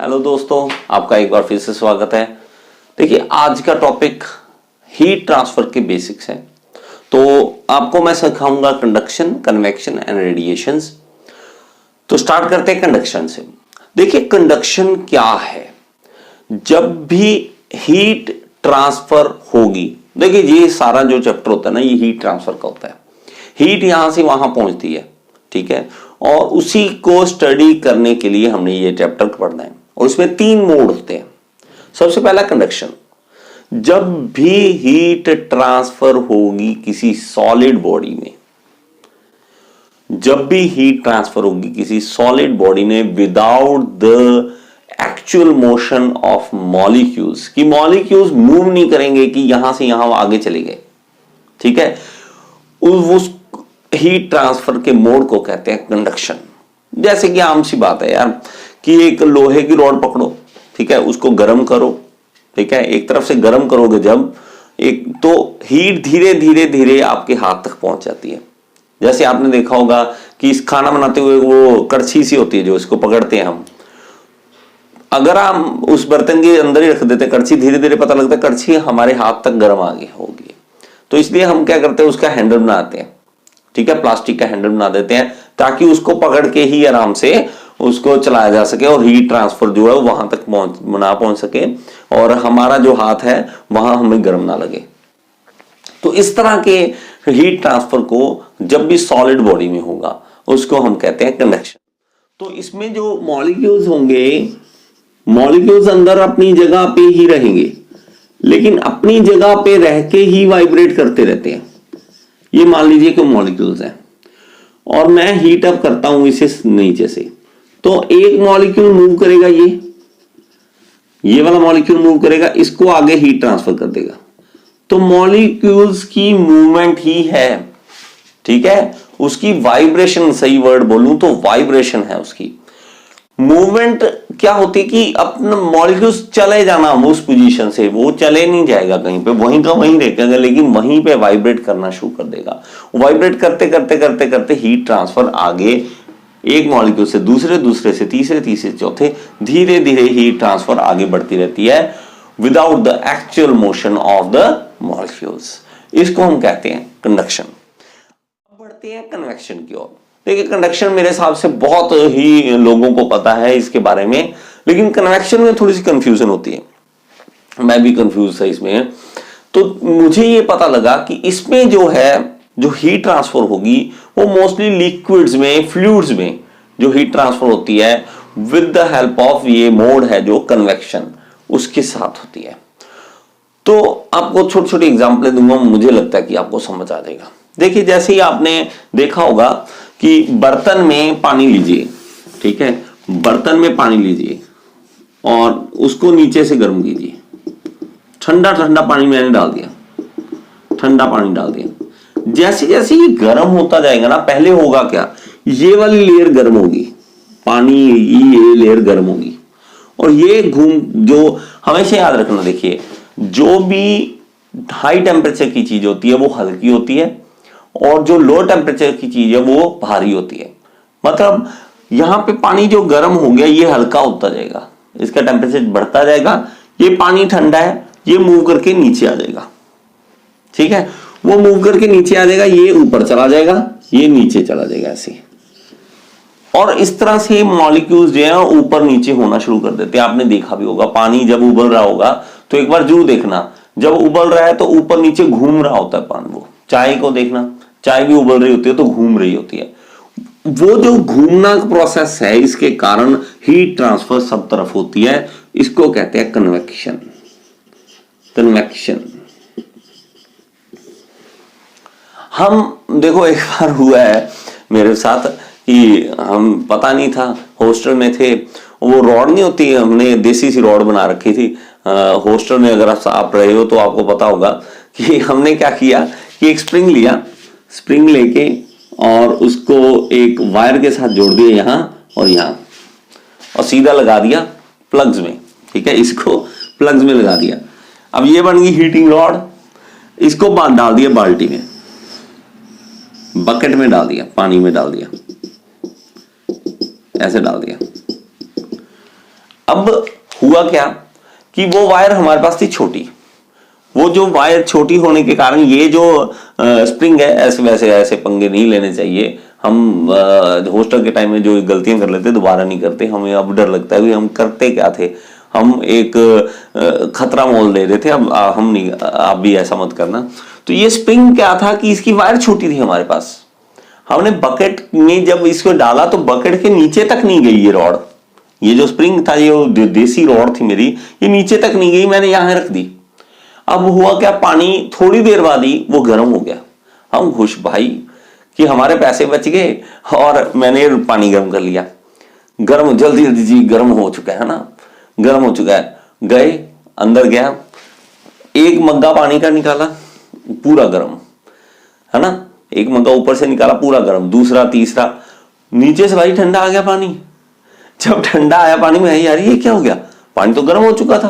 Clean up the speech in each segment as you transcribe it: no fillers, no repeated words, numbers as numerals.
Hello दोस्तों, आपका एक बार फिर से स्वागत है। देखिए, आज का टॉपिक हीट ट्रांसफर के बेसिक्स है। तो आपको मैं सिखाऊंगा कंडक्शन, कन्वेक्शन एंड रेडिएशंस। तो स्टार्ट करते हैं कंडक्शन से। देखिए, कंडक्शन क्या है? जब भी हीट ट्रांसफर होगी, देखिए ये सारा जो चैप्टर होता है ना, ये हीट ट्रांसफर का होता है। हीट यहां से वहां पहुंचती है, ठीक है, और उसी को स्टडी करने के लिए हमने ये चैप्टर पढ़ना है। और इसमें 3 मोड होते हैं। सबसे पहला कंडक्शन। जब भी हीट ट्रांसफर होगी किसी सॉलिड बॉडी में, जब भी हीट ट्रांसफर होगी किसी सॉलिड बॉडी में without the actual motion of molecules, कि मॉलिक्यूल्स मूव नहीं करेंगे कि यहां से यहां आगे चले गए, ठीक है, उस हीट ट्रांसफर के मोड को कहते हैं कंडक्शन। जैसे कि आम सी बात है यार, कि एक लोहे की रॉड पकड़ो, ठीक है, उसको गर्म करो, ठीक है, एक तरफ से गर्म करोगे जब एक, तो हीट धीरे धीरे धीरे आपके हाथ तक पहुंच जाती है। जैसे आपने देखा होगा कि इस खाना बनाते हुए वो कड़छी सी होती है जो इसको पकड़ते हैं हम, अगर हम उस बर्तन के अंदर ही रख देते कड़छी, धीरे धीरे पता लगता है कड़छी हमारे हाथ तक गर्म आ गई होगी। तो इसलिए हम क्या करते हैं, उसका हैंडल बनाते हैं, ठीक है, प्लास्टिक का हैंडल बना देते हैं ताकि उसको पकड़ के ही आराम से उसको चलाया जा सके और हीट ट्रांसफर जो है वहां तक ना पहुंच सके और हमारा जो हाथ है वहां हमें गर्म ना लगे। तो इस तरह के हीट ट्रांसफर को जब भी सॉलिड बॉडी में होगा उसको हम कहते हैं कंडक्शन। तो इसमें जो मॉलिक्यूल्स होंगे, मॉलिक्यूल्स अंदर अपनी जगह पे ही रहेंगे, लेकिन अपनी जगह पे रह के ही वाइब्रेट करते रहते हैं। ये मान लीजिए कि मॉलिक्यूल्स हैं और मैं हीट अप करता हूं इसे नीचे से, तो एक मॉलिक्यूल मूव करेगा, ये वाला मॉलिक्यूल मूव करेगा, इसको आगे हीट ट्रांसफर कर देगा। तो मॉलिक्यूल्स की मूवमेंट ही है, ठीक है, उसकी वाइब्रेशन, सही वर्ड बोलूं तो वाइब्रेशन है उसकी। मूवमेंट क्या होती है कि अपना मॉलिक्यूल्स चले जाना उस पोजीशन से, वो चले नहीं जाएगा कहीं पे, वहीं का वहीं रहेगा, लेकिन वहीं पे वाइब्रेट करना शुरू कर देगा। वाइब्रेट करते करते करते करते हीट ट्रांसफर आगे एक मॉलिक्यूल से दूसरे, दूसरे से तीसरे, तीसरे चौथे, धीरे धीरे हीट ट्रांसफर आगे बढ़ती रहती है without the actual motion of the molecules. इसको हम कहते हैं कंडक्शन। अब बढ़ते हैं कन्वेक्शन की ओर। देखिए, कंडक्शन मेरे हिसाब से बहुत ही लोगों को पता है इसके बारे में, लेकिन कन्वेक्शन में थोड़ी सी कंफ्यूजन होती है। मैं भी कंफ्यूज था इसमें। तो मुझे ये पता लगा कि इसमें जो है, जो हीट ट्रांसफर होगी वो मोस्टली लिक्विड्स में, फ्लूइड्स में जो हीट ट्रांसफर होती है विद द हेल्प ऑफ ये मोड है जो कन्वेक्शन, उसके साथ होती है। तो आपको छोटी छोटी एग्जांपलें दूंगा, मुझे लगता है कि आपको समझ आ जाएगा। देखिए, जैसे ही आपने देखा होगा कि बर्तन में पानी लीजिए, ठीक है, बर्तन में पानी लीजिए और उसको नीचे से गर्म कीजिए। ठंडा ठंडा पानी मैंने डाल दिया, ठंडा पानी डाल दिया। जैसे जैसे ये गर्म होता जाएगा ना, पहले होगा क्या, ये वाली लेयर गर्म होगी, पानी ये लेयर गर्म होगी और ये जो हमेशा याद रखना, देखिए जो भी हाई टेम्परेचर की चीज होती है वो हल्की होती है और जो लो टेम्परेचर की चीज है वो भारी होती है। मतलब यहां पे पानी जो गर्म हो गया ये हल्का होता जाएगा, इसका टेम्परेचर बढ़ता जाएगा, ये पानी ठंडा है, ये मूव करके नीचे आ जाएगा, ठीक है, वो मूव करके नीचे आ जाएगा, ये ऊपर चला जाएगा, ये नीचे चला जाएगा ऐसे। और इस तरह से मॉलिक्यूल्स जो है ऊपर नीचे होना शुरू कर देते हैं। आपने देखा भी होगा, पानी जब उबल रहा होगा तो एक बार जरूर देखना, जब उबल रहा है तो ऊपर नीचे घूम रहा होता है पानी। वो चाय को देखना, चाय भी उबल रही होती है तो घूम रही होती है। वो जो घूमना प्रोसेस है, इसके कारण हीट ट्रांसफर सब तरफ होती है, इसको कहते हैं कन्वेक्शन। कन्वेक्शन हम देखो, एक बार हुआ है मेरे साथ कि हम पता नहीं था, हॉस्टल में थे, वो रॉड नहीं होती, हमने देसी सी रॉड बना रखी थी हॉस्टल में। अगर आप रहे हो तो आपको पता होगा कि हमने क्या किया कि एक स्प्रिंग लिया, स्प्रिंग लेके और उसको एक वायर के साथ जोड़ दिया यहां और यहां, और सीधा लगा दिया प्लग्स में, ठीक है, इसको प्लग्स में लगा दिया। अब ये बन गई हीटिंग रॉड। इसको डाल दिया बाल्टी में, बकेट में डाल दिया, पानी में डाल दिया, ऐसे डाल दिया। अब हुआ क्या कि वो वायर हमारे पास थी छोटी, वो जो वायर छोटी होने के कारण ये जो स्प्रिंग है, ऐसे वैसे ऐसे पंगे नहीं लेने चाहिए। हम हॉस्टल के टाइम में जो गलतियां कर लेते दोबारा नहीं करते। हमें अब डर लगता है कि हम करते क्या थे, हम एक खतरा मोल ले रहे थे। अब हम नहीं, आप भी ऐसा मत करना। तो ये स्प्रिंग क्या था कि इसकी वायर छोटी थी हमारे पास। हमने बकेट में जब इसको डाला तो बकेट के नीचे तक नहीं गई ये रॉड। ये जो स्प्रिंग था, ये देसी रॉड थी मेरी, ये नीचे तक नहीं गई, मैंने यहां रख दी। अब हुआ क्या, पानी थोड़ी देर बाद ही वो गर्म हो गया। हम खुश भाई कि हमारे पैसे बच गए, और मैंने पानी गर्म कर लिया। गर्म जल्दी जल्दी जी गर्म हो चुका है ना, गर्म हो चुका है। गए अंदर गया, एक मग्गा पानी का निकाला पूरा गर्म, है ना, एक मग्गा ऊपर से निकाला पूरा गर्म, दूसरा तीसरा, नीचे से भाई ठंडा आ गया पानी। जब ठंडा आया पानी में, यार ये क्या हो गया, पानी तो गर्म हो चुका था,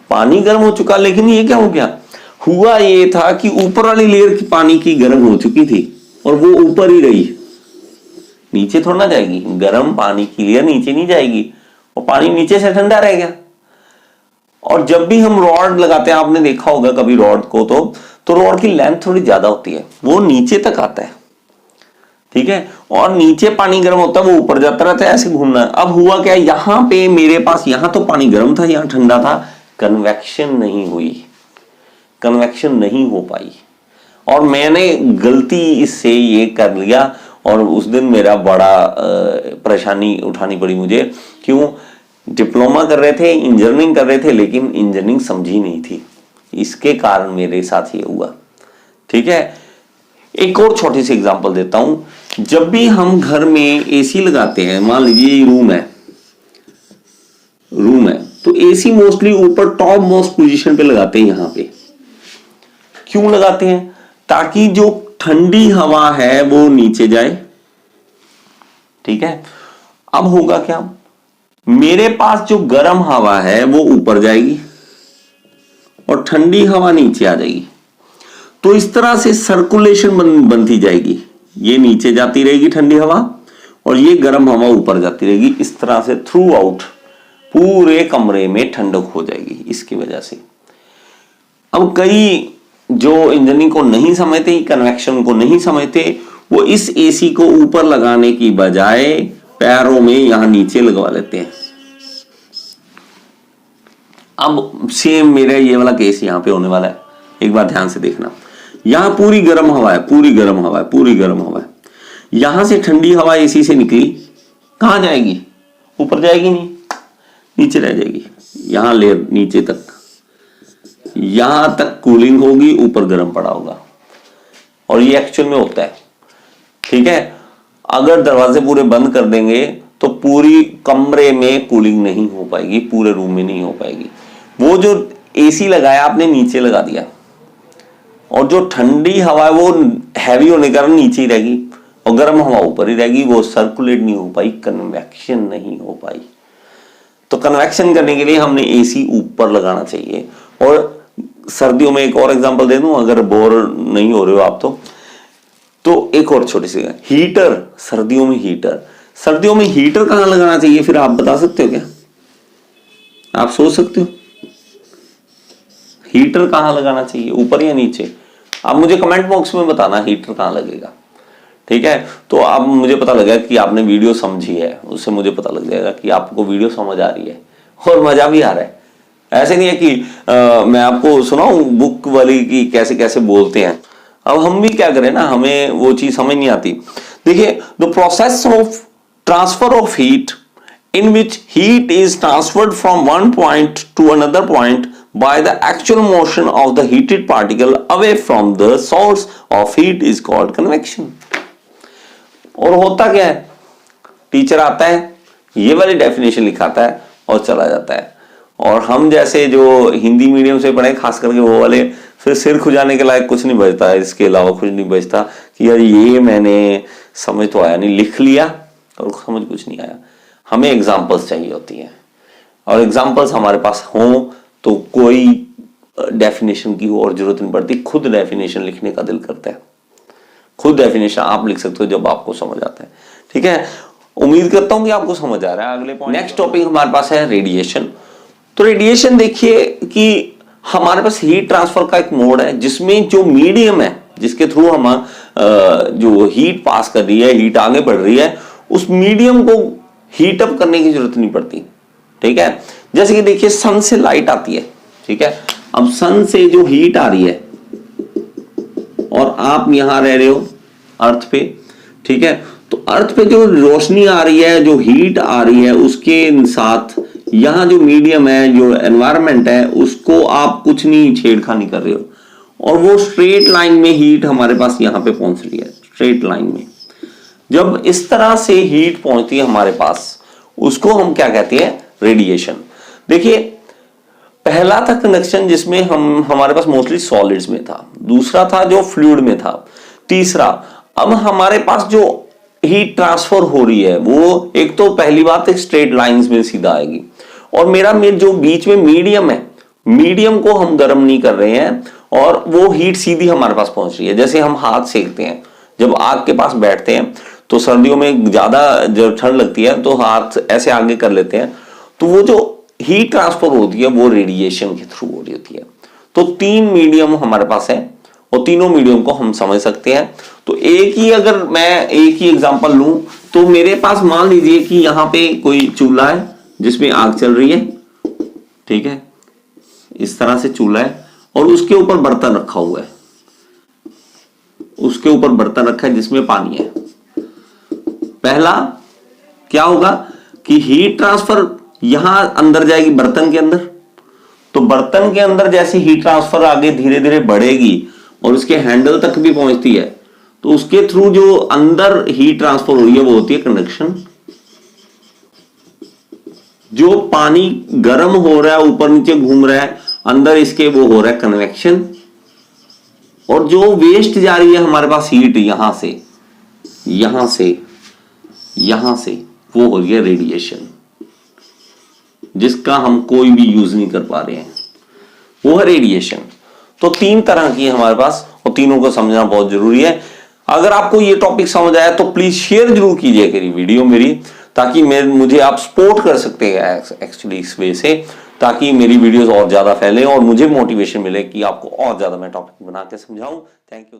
पानी गर्म हो चुका, लेकिन ये क्या हो गया। हुआ ये था कि ऊपर वाली लेयर की पानी की गर्म हो चुकी थी और वो ऊपर ही रही, नीचे थोड़ा ना जाएगी। गर्म पानी की लेयर नीचे नहीं जाएगी और पानी नीचे से ठंडा रह गया। और जब भी हम रॉड लगाते हैं, आपने देखा होगा कभी रॉड को, तो रॉड की लेंथ थोड़ी ज्यादा होती है, वो नीचे तक आता है, ठीक है, और नीचे पानी गर्म होता है, वो ऊपर जाता रहता है, ऐसे घूमना है। अब हुआ क्या, यहां पे मेरे पास, यहां तो पानी गर्म था, यहां ठंडा था, कन्वेक्शन नहीं हुई, कन्वेक्शन नहीं हो पाई, और मैंने गलती इससे ये कर लिया। और उस दिन मेरा बड़ा परेशानी उठानी पड़ी मुझे। क्यों, डिप्लोमा कर रहे थे, इंजीनियरिंग कर रहे थे, लेकिन इंजीनियरिंग समझी नहीं थी, इसके कारण मेरे साथ ये हुआ। ठीक है, एक और छोटी सी एग्जांपल देता हूं। जब भी हम घर में एसी लगाते हैं, मान लीजिए रूम है, तो एसी मोस्टली ऊपर टॉप मोस्ट पोजीशन पे लगाते हैं। यहां पे क्यों लगाते हैं, ताकि जो ठंडी हवा है वो नीचे जाए, ठीक है। अब होगा क्या, मेरे पास जो गर्म हवा है वो ऊपर जाएगी और ठंडी हवा नीचे आ जाएगी। तो इस तरह से सर्कुलेशन बनती जाएगी, ये नीचे जाती रहेगी ठंडी हवा और ये गर्म हवा ऊपर जाती रहेगी। इस तरह से थ्रू आउट पूरे कमरे में ठंडक हो जाएगी इसकी वजह से। अब कई जो इंजीनियरिंग को नहीं समझते, कन्वेक्शन को नहीं समझते, वो इस एसी को ऊपर लगाने की बजाय पैरों में यहां नीचे लगवा लेते हैं। अब सेम मेरा ये वाला केस यहां पे होने वाला है, एक बार ध्यान से देखना। यहां पूरी गर्म हवा है, पूरी गर्म हवा है, पूरी गर्म हवा है। यहां से ठंडी हवा एसी से निकली, कहां जाएगी, ऊपर जाएगी नहीं, नीचे रह जाएगी। यहां लेयर नीचे तक, यहां तक कूलिंग होगी, ऊपर गर्म पड़ा होगा। और ये एक्चुअल में होता है, ठीक है। अगर दरवाजे पूरे बंद कर देंगे तो पूरी कमरे में कूलिंग नहीं हो पाएगी, पूरे रूम में नहीं हो पाएगी। वो जो एसी लगाया आपने नीचे लगा दिया, और जो ठंडी हवा है वो हैवी होने के कारण नीचे ही रहेगी और गर्म हवा ऊपर ही रहेगी, वो सर्कुलेट नहीं हो पाई, कन्वेक्शन नहीं हो पाई। तो कन्वेक्शन करने के लिए हमने एसी ऊपर लगाना चाहिए। और सर्दियों में एक और एग्जांपल दे दूं, अगर बोर नहीं हो रहे हो आप तो एक और छोटी सी, हीटर, सर्दियों में हीटर कहां लगाना चाहिए, फिर आप बता सकते हो क्या, आप सोच सकते हो हीटर कहां लगाना चाहिए, ऊपर या नीचे? आप मुझे कमेंट बॉक्स में बताना हीटर कहां लगेगा, ठीक है। तो अब मुझे पता लगा कि आपने वीडियो समझी है, उससे मुझे पता लग जाएगा कि आपको वीडियो समझ आ रही है और मजा भी आ रहा है। ऐसे नहीं है कि मैं आपको सुनाऊं बुक वाली की कैसे कैसे बोलते हैं। अब हम भी क्या करें ना, हमें वो चीज समझ नहीं आती। देखिए, the process of transfer of heat in which heat is transferred from one point to another point by the actual motion of the heated particle away from the source of heat is called convection। और होता क्या है, teacher आता है, ये वाली definition लिखाता है और चला जाता है। और हम जैसे जो हिंदी मीडियम से पढ़े, खास करके वो वाले, फिर सिर खुजाने के लायक कुछ नहीं बचता है, इसके अलावा कुछ नहीं बचता कि यार ये मैंने समझ तो आया नहीं, लिख लिया और समझ कुछ नहीं आया। हमें एग्जाम्पल्स चाहिए होती हैं, और एग्जाम्पल्स हमारे पास हों तो कोई डेफिनेशन की और जरूरत नहीं पड़ती, खुद डेफिनेशन लिखने का दिल करता है। खुद डेफिनेशन आप लिख सकते हो जब आपको समझ आता है, ठीक है। उम्मीद करता हूं कि आपको समझ आ रहा है। अगले पॉइंट, नेक्स्ट टॉपिक हमारे पास है रेडिएशन। तो रेडिएशन देखिए कि हमारे पास हीट ट्रांसफर का एक मोड है जिसमें जो मीडियम है जिसके थ्रू हम जो हीट पास कर रही है, हीट आगे बढ़ रही है, उस मीडियम को हीट अप करने की जरूरत नहीं पड़ती। ठीक है, जैसे कि देखिए सन से लाइट आती है, ठीक है, अब सन से जो हीट आ रही है और आप यहां रह रहे हो अर्थ पे, ठीक है, तो अर्थ पे जो रोशनी आ रही है, जो हीट आ रही है, उसके साथ यहां जो मीडियम है, जो एनवायरनमेंट है, उसको आप कुछ नहीं छेड़खानी कर रहे हो और वो स्ट्रेट लाइन में हीट हमारे पास यहां पे पहुंच रही है, स्ट्रेट लाइन में। जब इस तरह से हीट पहुंचती है हमारे पास, उसको हम क्या कहते हैं, रेडिएशन। देखिए पहला था कंडक्शन जिसमें हमारे पास मोस्टली सॉलिड्स में था, दूसरा था जो फ्लूइड में था, तीसरा अब हमारे पास जो हीट ट्रांसफर हो रही है वो एक तो पहली बात एक स्ट्रेट लाइंस में सीधा आएगी और मेरा जो बीच में मीडियम है, मीडियम को हम गर्म नहीं कर रहे हैं और वो हीट सीधी हमारे पास पहुंच रही है। जैसे हम हाथ सेकते हैं, जब आग के पास बैठते हैं तो सर्दियों में ज्यादा जब ठंड लगती है तो हाथ ऐसे आगे कर लेते हैं, तो वो जो हीट ट्रांसफर होती है वो रेडिएशन के थ्रू हो रही होती है। तो 3 मीडियम हमारे पास है और तीनों मीडियम को हम समझ सकते हैं। तो अगर मैं एक ही एग्जांपल लूं तो मेरे पास मान लीजिए कि यहां पे कोई चूल्हा है जिसमें आग चल रही है, ठीक है, इस तरह से चूल्हा है और उसके ऊपर बर्तन रखा हुआ है, उसके ऊपर बर्तन रखा है जिसमें पानी है। पहला क्या होगा कि हीट ट्रांसफर यहां अंदर जाएगी बर्तन के अंदर, तो बर्तन के अंदर जैसे हीट ट्रांसफर आगे धीरे धीरे बढ़ेगी और उसके हैंडल तक भी पहुंचती है, तो उसके थ्रू जो अंदर हीट ट्रांसफर हो रही है वो होती है कंडक्शन। जो पानी गर्म हो रहा है, ऊपर नीचे घूम रहा है, अंदर इसके वो हो रहा है कन्वेक्शन, और जो वेस्ट जा रही है हमारे पास हीट यहां से यहां से यहां से, वो हो गया रेडिएशन, जिसका हम कोई भी यूज नहीं कर पा रहे हैं, वो है रेडिएशन। तो 3 तरह की है हमारे पास और तीनों को समझना बहुत जरूरी है। अगर आपको ये टॉपिक समझ आया तो प्लीज शेयर जरूर कीजिएगा वीडियो मेरी, ताकि मुझे आप सपोर्ट कर सकते हैं एक्चुअली इस वे से, ताकि मेरी वीडियोस और ज्यादा फैले और मुझे मोटिवेशन मिले कि आपको और ज्यादा मैं टॉपिक बना के समझाऊं। Thank you.